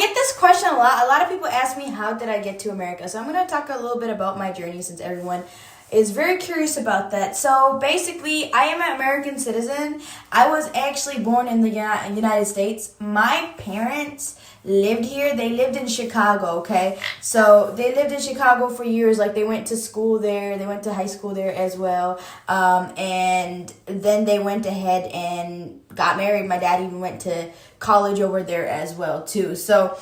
get this question a lot. A lot of people ask me, how did I get to America? So I'm going to talk a little bit about my journey since everyone is very curious about that. So basically, I am an American citizen. I was actually born in the United States. My parents lived here. They lived in Chicago, okay? So they lived in Chicago for years. Like, they went to school there. They went to high school there as well. And then they went ahead and got married. My dad even went to college over there as well too. So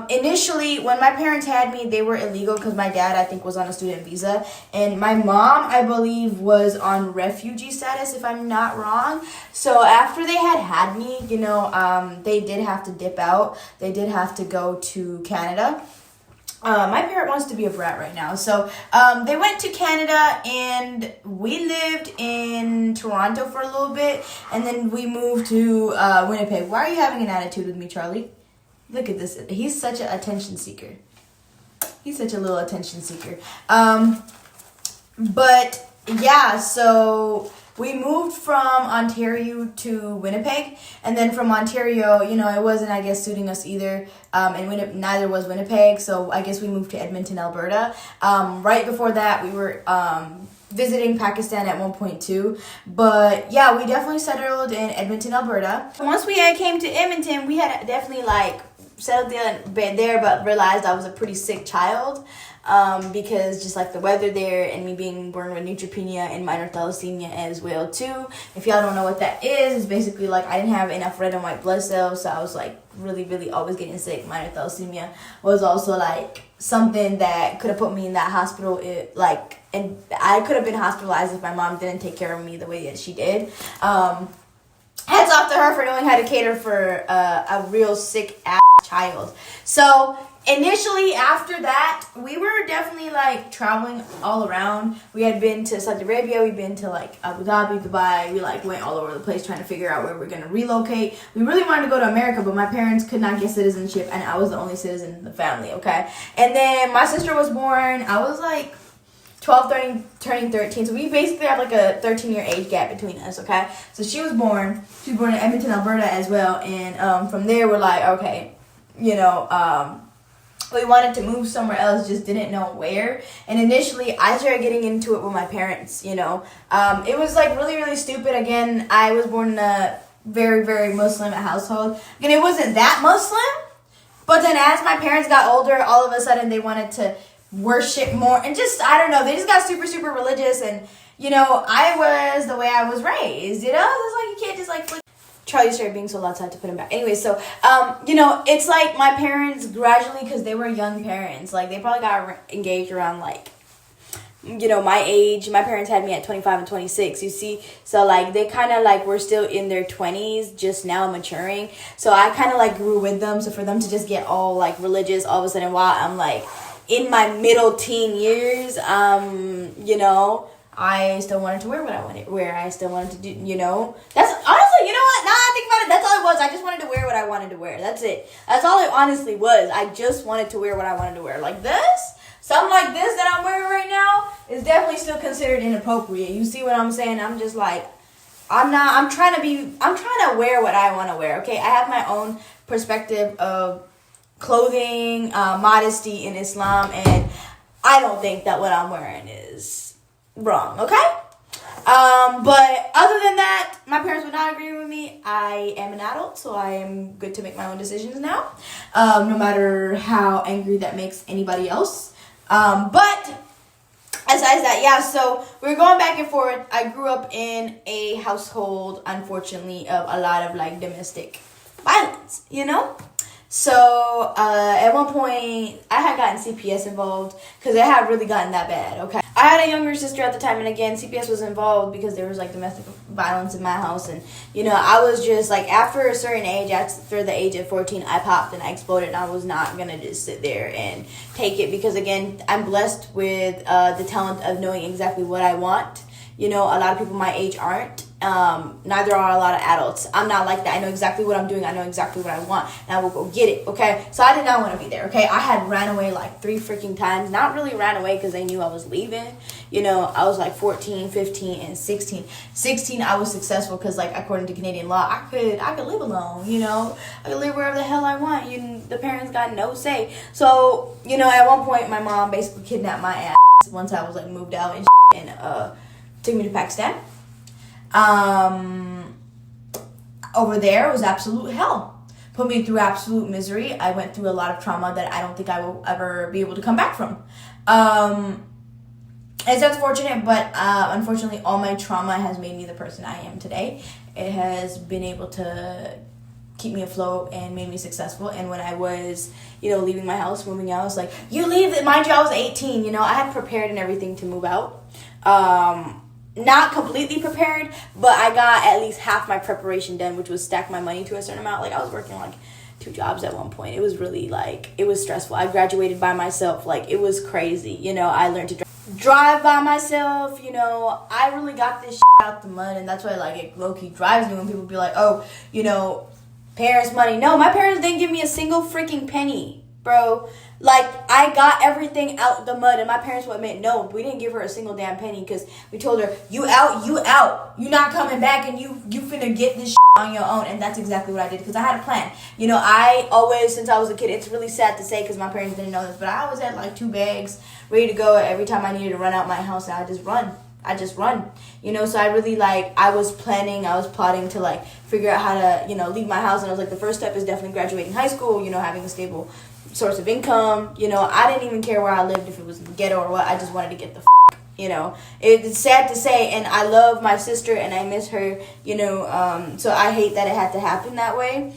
initially, when my parents had me, they were illegal because my dad, I think, was on a student visa, and my mom, I believe, was on refugee status, if I'm not wrong. So after they had me, you know, they did have to dip out. They did have to go to Canada. My parent wants to be a brat right now. So they went to Canada, and we lived in Toronto for a little bit, and then we moved to Winnipeg. Why are you having an attitude with me, Charlie? Look at this. He's such an attention seeker. He's such a little attention seeker. But yeah, so we moved from Ontario to Winnipeg, and then from Ontario, you know, it wasn't, I guess, suiting us either, and neither was Winnipeg, so I guess we moved to Edmonton, Alberta. Right before that, we were visiting Pakistan at one point too, but yeah, we definitely settled in Edmonton, Alberta. Once we came to Edmonton, we had definitely settled there, but realized I was a pretty sick child. Because just like the weather there, and me being born with neutropenia and minor thalassemia as well too. If y'all don't know what that is, it's basically like I didn't have enough red and white blood cells, so I was like really always getting sick. Minor thalassemia was also like something that could have put me in that hospital, and I could have been hospitalized if my mom didn't take care of me the way that she did. Hats off to her for knowing how to cater for a real sick ass child. So initially, after that, we were definitely traveling all around. We had been to Saudi Arabia, we'd been to Abu Dhabi, Dubai. We went all over the place trying to figure out where we're gonna relocate. We really wanted to go to America, but my parents could not get citizenship, and I was the only citizen in the family, okay? And then my sister was born. I was 12, turning 13. So we basically have a 13-year age gap between us, okay? So she was born in Edmonton, Alberta as well. And from there, we're okay, you know, we wanted to move somewhere else, just didn't know where. And initially, I started getting into it with my parents, you know. It was really stupid. Again, I was born in a very Muslim household. Again, it wasn't that Muslim. But then as my parents got older, all of a sudden they wanted to worship more, and just, I don't know, they just got super religious. And, you know, I was the way I was raised, you know. It's you can't just flip. Charlie started being so loud, so I had to put him back. Anyway, so, you know, it's my parents gradually, because they were young parents, they probably got engaged around, you know, my age. My parents had me at 25 and 26, you see. So, they kind of, were still in their 20s, just now maturing. So, I kind of, grew with them. So, for them to just get all, religious all of a sudden while I'm, in my middle teen years, you know, I still wanted to wear what I wanted to wear. I still wanted to do, you know. That's honestly, you know what? Now I think about it, that's all it was. I just wanted to wear what I wanted to wear. That's it. That's all it honestly was. I just wanted to wear what I wanted to wear. Something like this that I'm wearing right now is definitely still considered inappropriate. You see what I'm saying? I'm just I'm trying to wear what I want to wear, okay? I have my own perspective of clothing, modesty in Islam, and I don't think that what I'm wearing is wrong, okay? But other than that, my parents would not agree with me. I am an adult, so I am good to make my own decisions now, no matter how angry that makes anybody else. But besides that, yeah, so we were going back and forth. I grew up in a household, unfortunately, of a lot of domestic violence, you know? So, at one point, I had gotten CPS involved because it had really gotten that bad, okay? I had a younger sister at the time, and again, CPS was involved because there was, domestic violence in my house, and, you know, I was just, after a certain age, after the age of 14, I popped and I exploded, and I was not going to just sit there and take it because, again, I'm blessed with the talent of knowing exactly what I want. You know, a lot of people my age aren't. Neither are a lot of adults. I'm not like that. I know exactly what I'm doing. I know exactly what I want, and I will go get it, okay? So I did not want to be there, okay? I had ran away 3 freaking times. Not really ran away because they knew I was leaving, You know, I was like 14, 15, and 16. 16, I was successful because, like, according to Canadian law, I could live alone, you know. I could live wherever the hell I want. The parents got no say. So, you know, at one point, my mom basically kidnapped my ass once I was, like, moved out and took me to Pakistan. Over there was absolute hell. Put me through absolute misery. I went through a lot of trauma that I don't think I will ever be able to come back from. It's unfortunate, but unfortunately, all my trauma has made me the person I am today. It has been able to keep me afloat and made me successful. And when I was, you know, leaving my house, moving out, I was like, you leave it. Mind you, I was 18. You know, I had prepared and everything to move out. Not completely prepared, but I got at least half my preparation done, which was stack my money to a certain amount. Like, I was working like 2 jobs at one point. It was really, like, it was stressful. I graduated by myself. Like, it was crazy. You know, I learned to drive by myself. You know, I really got this out the mud, and that's why, like, it low-key drives me when people be like, oh, you know, parents' money. No, my parents didn't give me a single freaking penny, bro. Like, I got everything out the mud, and my parents would admit, no, we didn't give her a single damn penny, because we told her, you out, you not coming back, and you finna get this on your own. And that's exactly what I did, because I had a plan. You know, I always, since I was a kid, it's really sad to say, because my parents didn't know this, but I always had like 2 bags ready to go every time I needed to run out my house, and I just run, you know. So I really, like, I was plotting to, like, figure out how to, you know, leave my house. And I was like, the first step is definitely graduating high school, you know, having a stable source of income. You know, I didn't even care where I lived, if it was in the ghetto or what. I just wanted to get the you know. It's sad to say, and I love my sister and I miss her, you know, so I hate that it had to happen that way,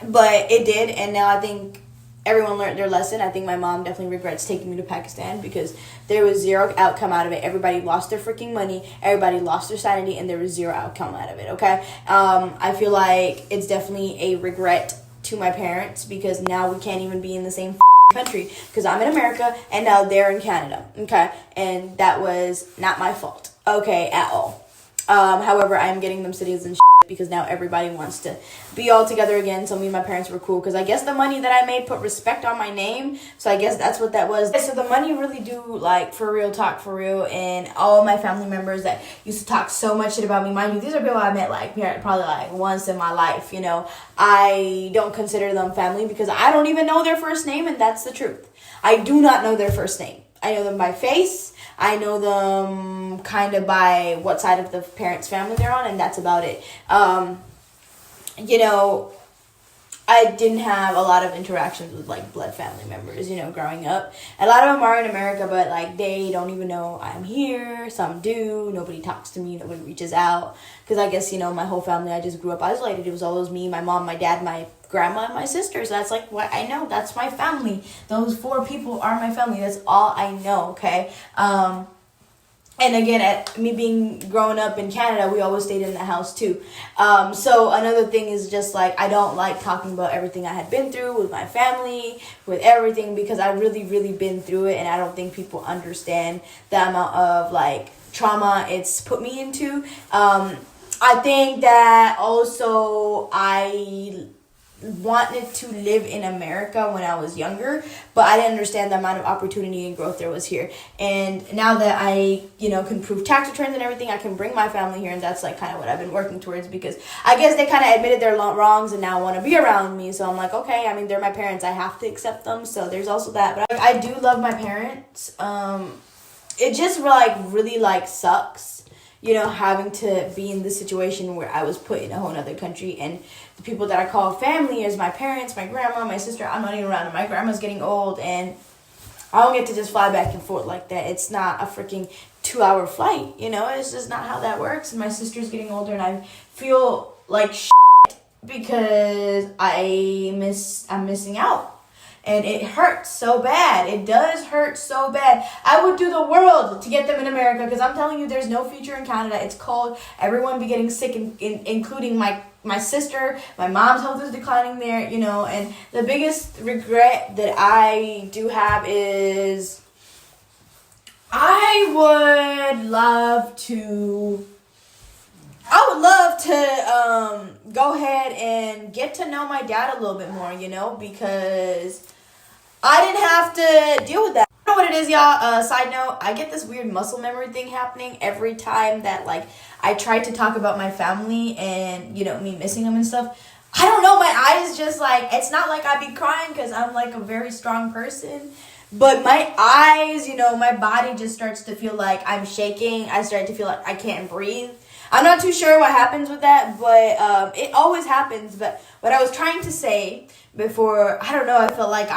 but it did. And now I think everyone learned their lesson. I think my mom definitely regrets taking me to Pakistan, because there was zero outcome out of it. Everybody lost their freaking money, everybody lost their sanity, and there was zero outcome out of it, okay? I feel like it's definitely a regret to my parents, because now we can't even be in the same country, because I'm in America and now they're in Canada, okay? And that was not my fault, okay, at all. However, I'm getting them citizenship, because now everybody wants to be all together again. So me and my parents were cool, because I guess the money that I made put respect on my name, so I guess that's what that was. So the money really do, like, for real, and all my family members that used to talk so much shit about me, mind you, these are people I met, like, probably, like, once in my life, you know. I don't consider them family, because I don't even know their first name, and that's the truth. I do not know their first name. I know them by face. I know them kind of by what side of the parents' family they're on, and that's about it. You know, I didn't have a lot of interactions with, like, blood family members, you know, growing up. A lot of them are in America, but, like, they don't even know I'm here. Some do. Nobody talks to me. Nobody reaches out. Because I guess, you know, my whole family, I just grew up isolated. It was always me, my mom, my dad, my grandma, and my sister. So that's, like, what I know. That's my family. Those 4 people are my family. That's all I know, okay? And again, at me being growing up in Canada, we always stayed in the house too. So another thing is just, like, I don't like talking about everything I had been through with my family, with everything, because I really, really been through it, and I don't think people understand the amount of, like, trauma it's put me into. I think that also I wanted to live in America when I was younger, but I didn't understand the amount of opportunity and growth there was here. And now that I, you know, can prove tax returns and everything, I can bring my family here, and that's, like, kind of what I've been working towards, because I guess they kind of admitted their wrongs and now want to be around me. So I'm like, okay, I mean, they're my parents, I have to accept them, so there's also that. But I do love my parents. It just, like, really, like, sucks, you know, having to be in this situation where I was put in a whole other country, and the people that I call family is my parents, my grandma, my sister. I'm not even around, and my grandma's getting old, and I don't get to just fly back and forth like that. It's not a freaking 2-hour flight, you know. It's just not how that works. And my sister's getting older, and I feel like shit because I'm missing out. And it hurts so bad. It does hurt so bad. I would do the world to get them in America, because I'm telling you, there's no future in Canada. It's cold. Everyone be getting sick, including my sister. My mom's health is declining there, you know. And the biggest regret that I do have is I would love to go ahead and get to know my dad a little bit more, you know, because I didn't have to deal with that. I don't know what what it is, y'all. Side note, I get this weird muscle memory thing happening every time that, like, I try to talk about my family and, you know, me missing them and stuff. I don't know, my eyes just, like, it's not like I be crying because I'm, like, a very strong person. But my eyes, you know, my body just starts to feel like I'm shaking. I start to feel like I can't breathe. I'm not too sure what happens with that, but it always happens. But what I was trying to say before, I don't know, I felt like,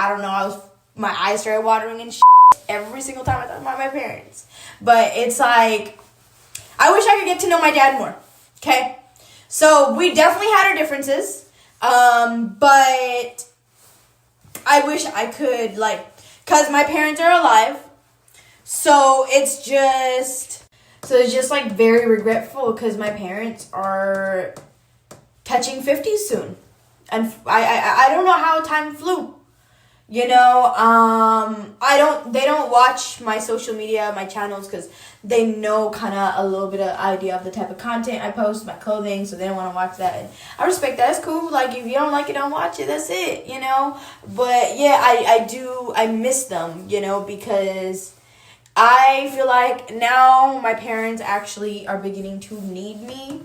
my eyes started watering and shit every single time I thought about my parents. But it's like, I wish I could get to know my dad more, okay? So we definitely had our differences, but I wish I could, like, because my parents are alive, so it's just like very regretful because my parents are touching 50 soon, and I don't know how time flew, you know. They don't watch my social media, my channels, because they know kind of a little bit of idea of the type of content I post, my clothing, so they don't want to watch that. And I respect that. It's cool. Like, if you don't like it, don't watch it. That's it, you know. But yeah, I miss them, you know, because I feel like now my parents actually are beginning to need me.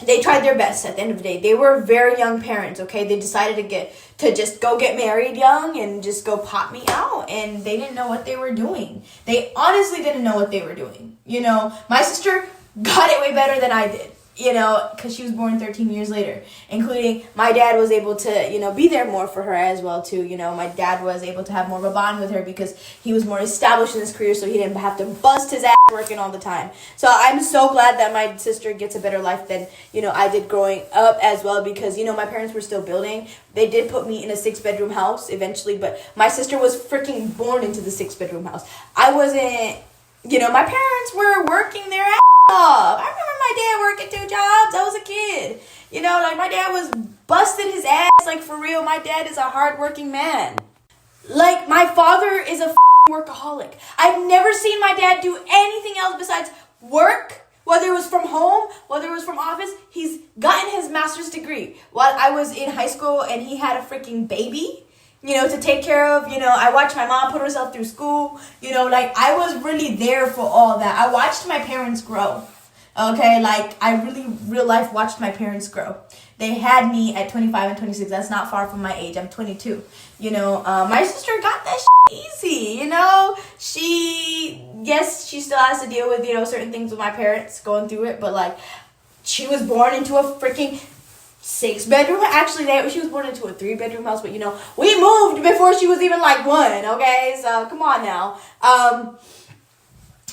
They tried their best at the end of the day. They were very young parents, okay? They decided to just go get married young and just go pop me out. And they didn't know what they were doing. They honestly didn't know what they were doing. You know, my sister got it way better than I did. You know, because she was born 13 years later. Including my dad was able to, you know, be there more for her as well, too. You know, my dad was able to have more of a bond with her because he was more established in his career, so he didn't have to bust his ass working all the time. So I'm so glad that my sister gets a better life than, you know, I did growing up as well, because, you know, my parents were still building. They did put me in a 6-bedroom house eventually, but my sister was freaking born into the 6-bedroom house. I wasn't, you know, my parents were working their ass off. I remember my dad working 2 jobs. I was a kid. You know, like, my dad was busting his ass, like, for real. My dad is a hardworking man. Like, my father is a workaholic. I've never seen my dad do anything else besides work, whether it was from home, whether it was from office. He's gotten his master's degree while I was in high school, and he had a freaking baby, you know, to take care of. You know, I watched my mom put herself through school. You know, like, I was really there for all that. I watched my parents grow. Okay, like, I really, real life, watched my parents grow. They had me at 25 and 26. That's not far from my age. I'm 22. You know, my sister got that easy, you know. Yes, she still has to deal with, you know, certain things with my parents going through it. But, like, she was born into a freaking 6-bedroom. Actually, she was born into a 3-bedroom house. But, you know, we moved before she was even, like, 1. Okay, so come on now.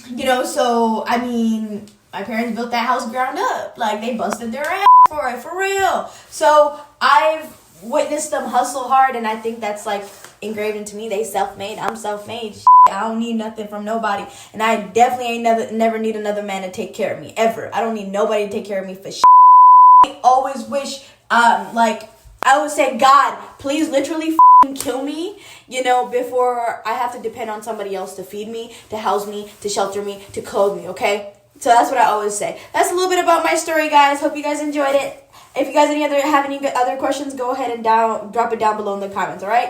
You know, so, I mean, my parents built that house ground up. Like, they busted their ass for it, for real. So I've witnessed them hustle hard, and I think that's, like, engraved into me. They self-made. I'm self-made. I don't need nothing from nobody. And I definitely never need another man to take care of me, ever. I don't need nobody to take care of me for I always wish, like, I would say, God, please literally kill me, you know, before I have to depend on somebody else to feed me, to house me, to shelter me, to clothe me, okay? So that's what I always say. That's a little bit about my story, guys. Hope you guys enjoyed it. If you guys have any other questions, go ahead and drop it down below in the comments, all right?